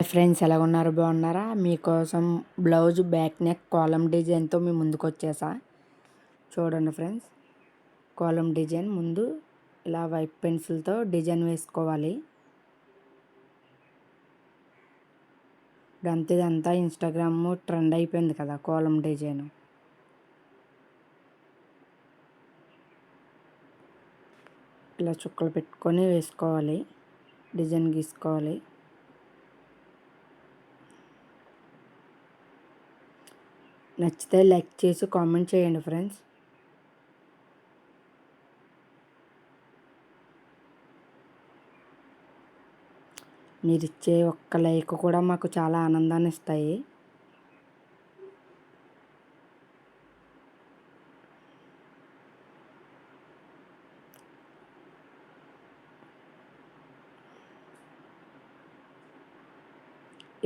Friends ఎలా ఉన్నారు, బాగున్నారా? మీకోసం బ్లౌజ్ బ్యాక్ నెక్ కాలమ్ డిజైన్తో మీ ముందుకు వచ్చేసా. చూడండి ఫ్రెండ్స్, కాలమ్ డిజైన్ ముందు ఇలా వైట్ పెన్సిల్తో డిజైన్ వేసుకోవాలి. ఇదంతా ఇన్స్టాగ్రామ్ ట్రెండ్ అయిపోయింది కదా కాలమ్ డిజైన్. ఇలా చుక్కలు పెట్టుకొని వేసుకోవాలి, డిజైన్ గీసుకోవాలి. నచ్చితే లైక్ చేసి కామెంట్ చేయండి ఫ్రెండ్స్. మీరిచ్చే ఒక్క లైక్ కూడా మాకు చాలా ఆనందాన్ని ఇస్తాయి.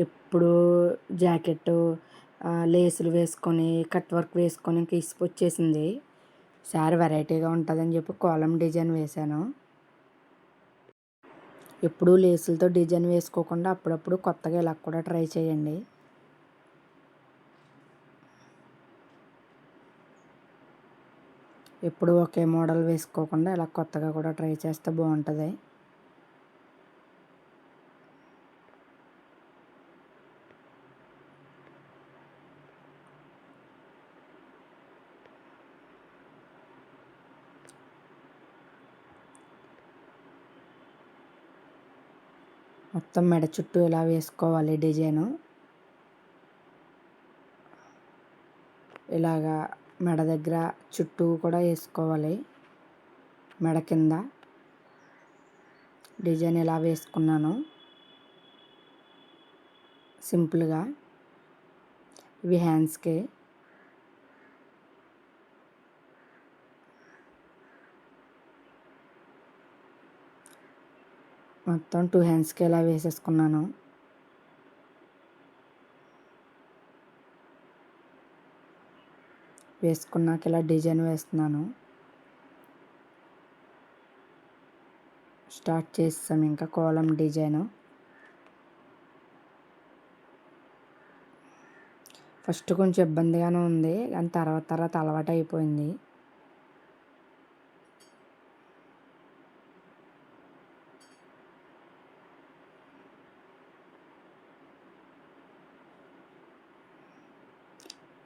ఎప్పుడు జాకెట్ లేసులు వేసుకొని కట్ వర్క్ వేసుకొని ఇంక ఇసుకొచ్చేసింది. సారీ వెరైటీగా ఉంటుందని చెప్పి కాలమ్ డిజైన్ వేశాను. ఎప్పుడూ లేసులతో డిజైన్ వేసుకోకుండా అప్పుడప్పుడు కొత్తగా ఇలా కూడా ట్రై చేయండి. ఎప్పుడు ఒకే మోడల్ వేసుకోకుండా ఇలా కొత్తగా కూడా ట్రై చేస్తే బాగుంటుంది. మొత్తం మెడ చుట్టూ ఇలా వేసుకోవాలి డిజైను. ఇలాగా మెడ దగ్గర చుట్టూ కూడా వేసుకోవాలి. మెడ కింద డిజైన్ ఇలా వేసుకున్నాను సింపుల్గా. ఇవి హ్యాండ్స్కి. మొత్తం 2 హ్యాండ్స్కి ఇలా వేసేసుకున్నాను. వేసుకున్నాక ఇలా డిజైన్ వేస్తున్నాను. స్టార్ట్ చేస్తాం ఇంకా కాలమ్ డిజైను. ఫస్ట్ కొంచెం ఇబ్బందిగానే ఉంది, కానీ తర్వాత అలవాటు అయిపోయింది.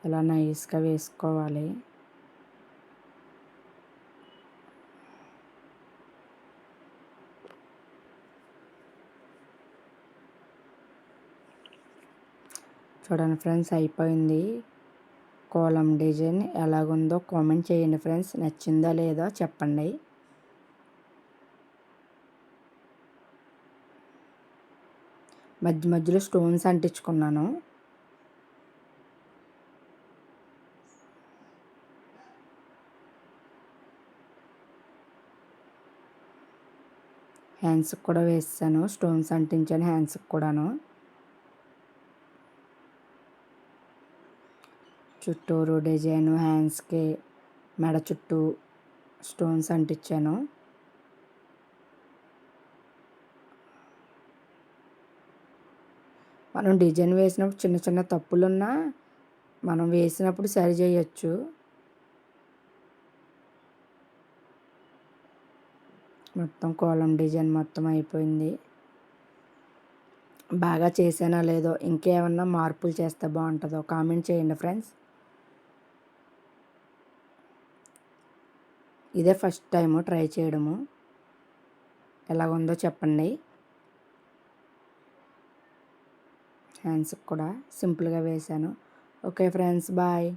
ఇలా నైస్గా వేసుకోవాలి. చూడండి ఫ్రెండ్స్, అయిపోయింది. కాలమ్ డిజైన్ ఎలాగుందో కామెంట్ చేయండి ఫ్రెండ్స్. నచ్చిందా లేదా చెప్పండి. మధ్యలో స్టోన్స్ అంటించుకున్నాను. హ్యాండ్స్కి కూడా వేసాను, స్టోన్స్ అంటించాను హ్యాండ్స్కి కూడాను. చుట్టూరు డిజైను హ్యాండ్స్కి, మెడ చుట్టూ స్టోన్స్ అంటించాను. మనం డిజైన్ వేసినప్పుడు చిన్న చిన్న తప్పులున్నా మనం వేసినప్పుడు సరి చేయొచ్చు. మొత్తం కాలమ్ డిజైన్ మొత్తం అయిపోయింది. బాగా చేసానా లేదో, ఇంకేమన్నా మార్పులు చేస్తే బాగుంటుందో కామెంట్ చేయండి ఫ్రెండ్స్. ఇదే ఫస్ట్ టైము ట్రై చేయడము. ఎలాగుందో చెప్పండి. హ్యాండ్స్కి కూడా సింపుల్గా వేశాను. Okay friends, bye.